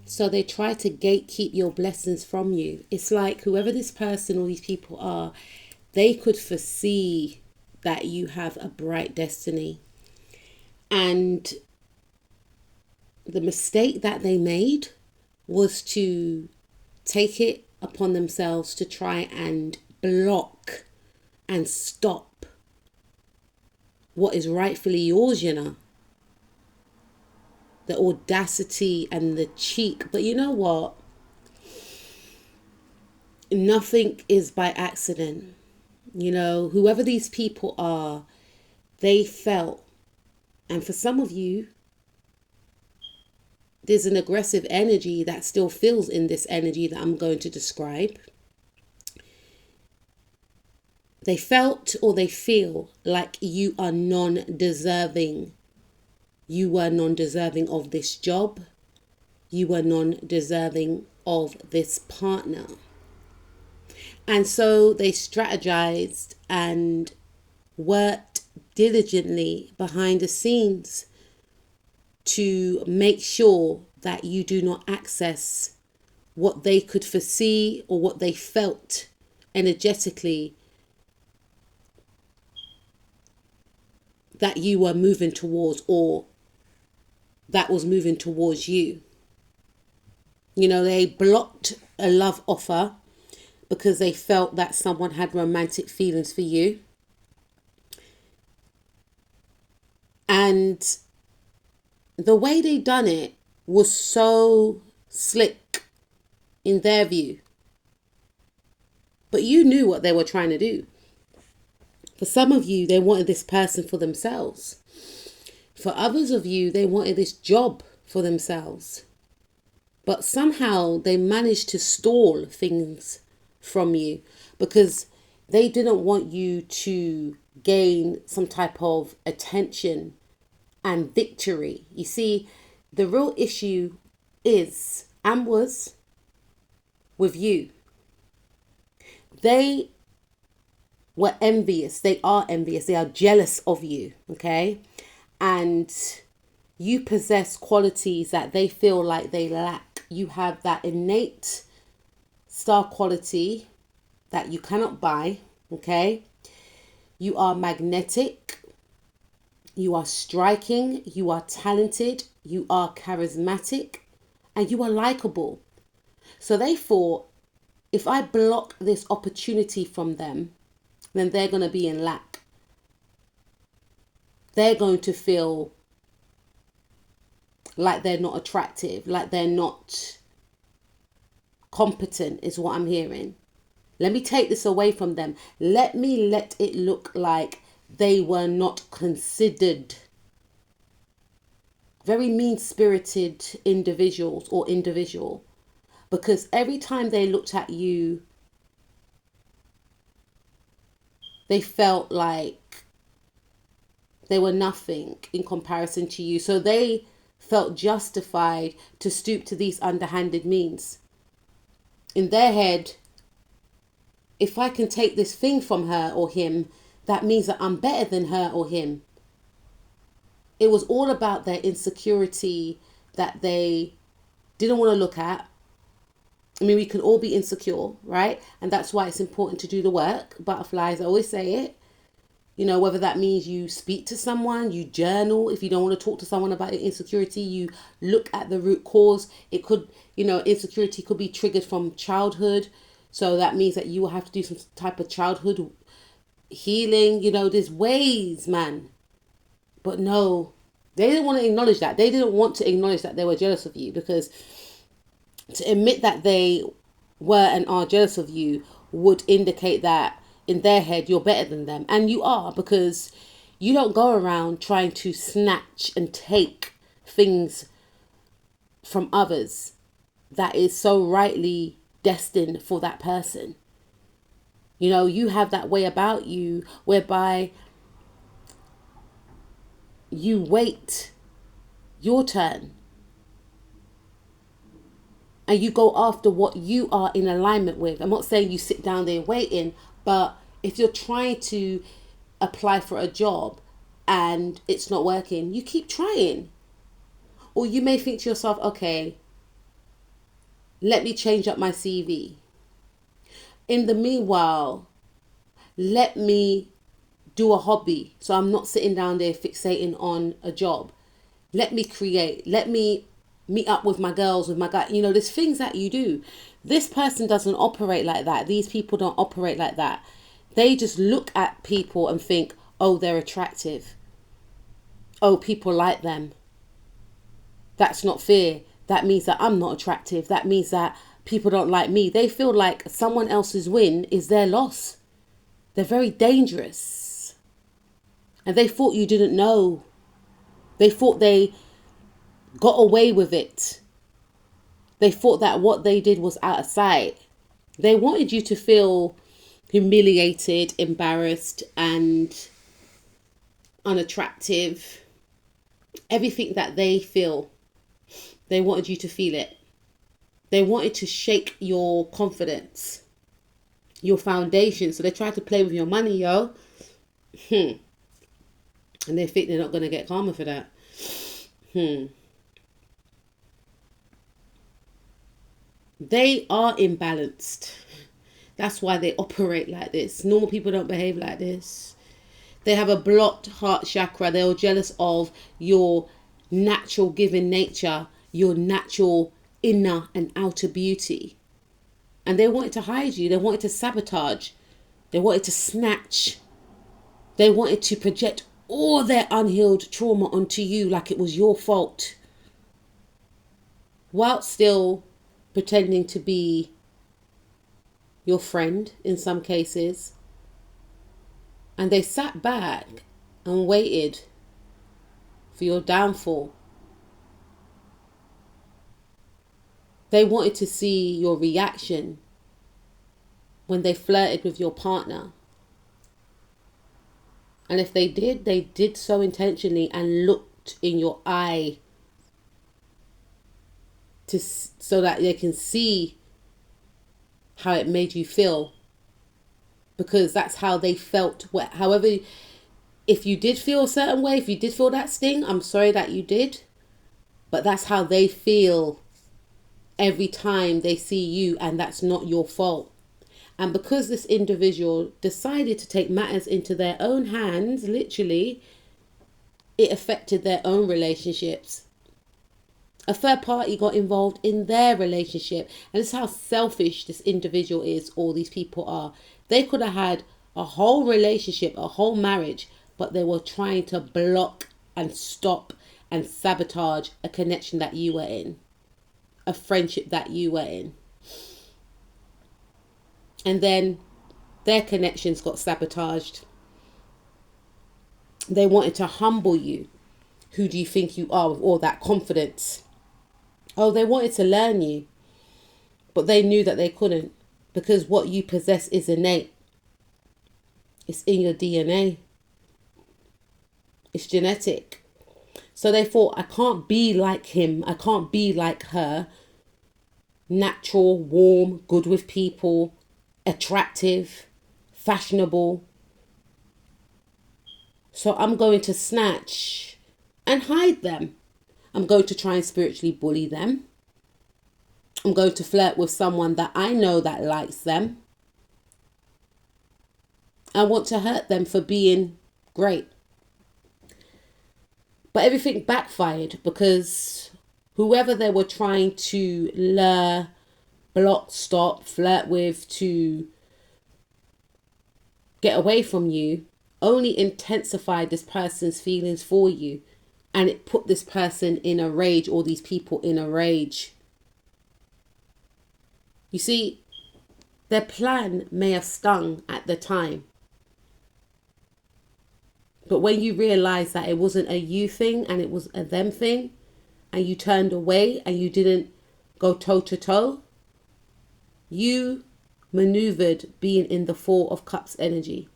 So they try to gatekeep your blessings from you. It's like whoever this person or these people are, they could foresee that you have a bright destiny. And the mistake that they made was to take it upon themselves to try and block and stop what is rightfully yours, you know. The audacity and the cheek. But you know what? Nothing is by accident. You know, whoever these people are, they felt, and for some of you, there's an aggressive energy that still feels in this energy that I'm going to describe. They felt or they feel like you are non-deserving. You were non-deserving of this job. You were non-deserving of this partner. And so they strategized and worked diligently behind the scenes to make sure that you do not access what they could foresee or what they felt energetically that you were moving towards, or that was moving towards you. You know, they blocked a love offer because they felt that someone had romantic feelings for you. And the way they done it was so slick in their view. But you knew what they were trying to do. For some of you, they wanted this person for themselves. For others of you, they wanted this job for themselves. But somehow they managed to stall things from you because they didn't want you to gain some type of attention and victory. You see, the real issue is and was with you. They were envious. They are envious. They are jealous of you. Okay. And you possess qualities that they feel like they lack. You have that innate star quality that you cannot buy. Okay. You are magnetic. You are striking. You are talented. You are charismatic. And you are likable. So they thought, if I block this opportunity from them, then they're going to be in lack. They're going to feel like they're not attractive, like they're not competent, is what I'm hearing. Let me take this away from them. Let it look like they were not considered. Very mean-spirited individuals or individual. Because every time they looked at you, they felt like they were nothing in comparison to you. So they felt justified to stoop to these underhanded means. In their head, if I can take this thing from her or him, that means that I'm better than her or him. It was all about their insecurity that they didn't want to look at. I mean, we can all be insecure, right? And that's why it's important to do the work. Butterflies, I always say it. You know, whether that means you speak to someone, you journal. If you don't want to talk to someone about your insecurity, you look at the root cause. It could, you know, insecurity could be triggered from childhood. So that means that you will have to do some type of childhood healing. You know, there's ways, man. But no, they didn't want to acknowledge that. They didn't want to acknowledge that they were jealous of you, because to admit that they were and are jealous of you would indicate that in their head you're better than them. And you are, because you don't go around trying to snatch and take things from others that is so rightly destined for that person. You know, you have that way about you whereby you wait your turn. And you go after what you are in alignment with. I'm not saying you sit down there waiting, but if you're trying to apply for a job and it's not working, you keep trying. Or you may think to yourself, okay, let me change up my CV. In the meanwhile, let me do a hobby. So I'm not sitting down there fixating on a job. Let me create. Let me meet up with my girls, with my guy. You know, there's things that you do. This person doesn't operate like that. These people don't operate like that. They just look at people and think, oh, they're attractive. Oh, people like them. That's not fair. That means that I'm not attractive. That means that people don't like me. They feel like someone else's win is their loss. They're very dangerous. And they thought you didn't know. They thought they got away with it. They thought that what they did was out of sight. They wanted you to feel humiliated, embarrassed, and unattractive. Everything that they feel, they wanted you to feel it. They wanted to shake your confidence, your foundation. So they tried to play with your money, yo. And they think they're not going to get karma for that. They are imbalanced. That's why they operate like this. Normal people don't behave like this. They have a blocked heart chakra. They're jealous of your natural given nature, your natural inner and outer beauty. And they wanted to hide you. They wanted to sabotage. They wanted to snatch. They wanted to project all their unhealed trauma onto you like it was your fault, while still pretending to be your friend in some cases. And they sat back and waited for your downfall. They wanted to see your reaction when they flirted with your partner. And if they did so intentionally and looked in your eye so that they can see how it made you feel. Because that's how they felt. However, if you did feel a certain way, if you did feel that sting, I'm sorry that you did. But that's how they feel every time they see you, and that's not your fault. And because this individual decided to take matters into their own hands, literally, it affected their own relationships. A third party got involved in their relationship. And this is how selfish this individual is, or these people are. They could have had a whole relationship, a whole marriage, but they were trying to block and stop and sabotage a connection that you were in, a friendship that you were in. And then their connections got sabotaged. They wanted to humble you. Who do you think you are, with all that confidence? Oh, they wanted to learn you, but they knew that they couldn't, because what you possess is innate. It's in your DNA. It's genetic. So they thought, I can't be like him. I can't be like her. Natural, warm, good with people, attractive, fashionable. So I'm going to snatch and hide them. I'm going to try and spiritually bully them. I'm going to flirt with someone that I know that likes them. I want to hurt them for being great. But everything backfired, because whoever they were trying to lure, block, stop, flirt with to get away from you only intensified this person's feelings for you. And it put this person in a rage, or these people in a rage. You see, their plan may have stung at the time. But when you realize that it wasn't a you thing and it was a them thing, and you turned away and you didn't go toe to toe, you maneuvered being in the Four of Cups energy,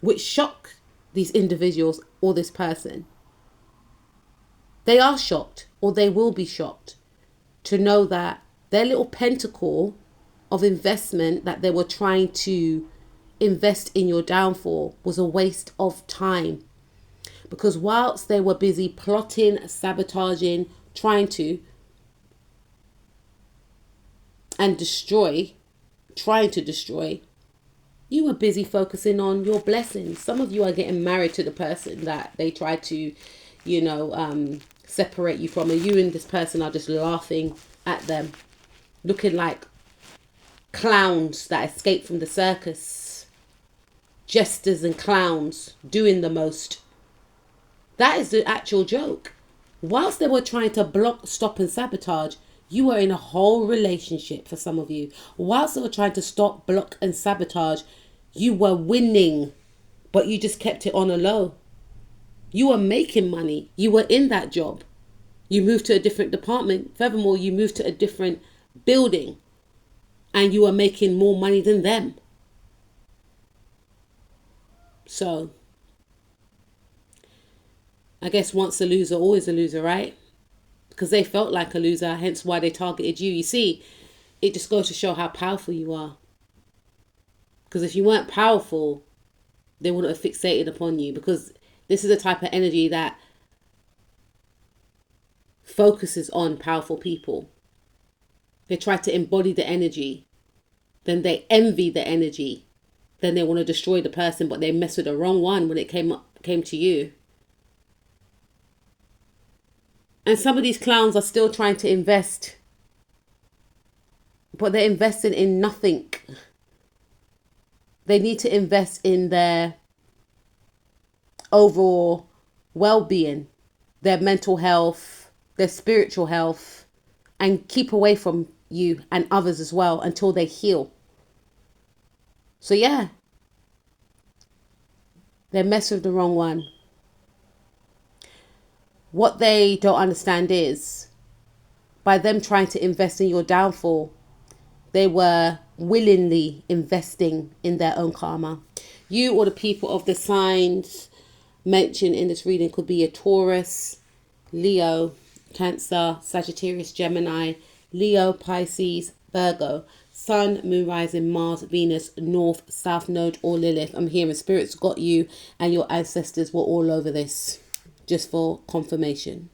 which shocked these individuals or this person. They are shocked, or they will be shocked, to know that their little pentacle of investment that they were trying to invest in your downfall was a waste of time. Because whilst they were busy plotting, sabotaging, trying to, and destroy, trying to destroy, you were busy focusing on your blessings. Some of you are getting married to the person that they tried to, separate you from. And you and this person are just laughing at them, looking like clowns that escaped from the circus. Jesters and clowns doing the most. That is the actual joke. Whilst they were trying to block, stop and sabotage, you were in a whole relationship for some of you. Whilst they were trying to stop, block and sabotage, you were winning, but you just kept it on a low. You were making money. You were in that job. You moved to a different department. Furthermore, you moved to a different building and you were making more money than them. So, I guess once a loser, always a loser, right? Because they felt like a loser, hence why they targeted you. You see, it just goes to show how powerful you are. Because if you weren't powerful, they wouldn't have fixated upon you. Because this is the type of energy that focuses on powerful people. They try to embody the energy. Then they envy the energy. Then they want to destroy the person, but they mess with the wrong one when it came to you. And some of these clowns are still trying to invest, but they're investing in nothing. They need to invest in their overall well-being, their mental health, their spiritual health, and keep away from you and others as well until they heal. So yeah, they're messing with the wrong one. What they don't understand is, by them trying to invest in your downfall, they were willingly investing in their own karma. You or the people of the signs mentioned in this reading could be a Taurus, Leo, Cancer, Sagittarius, Gemini, Leo, Pisces, Virgo, Sun, Moon, Rising, Mars, Venus, North, South Node, or Lilith. I'm hearing spirits got you and your ancestors were all over this, just for confirmation.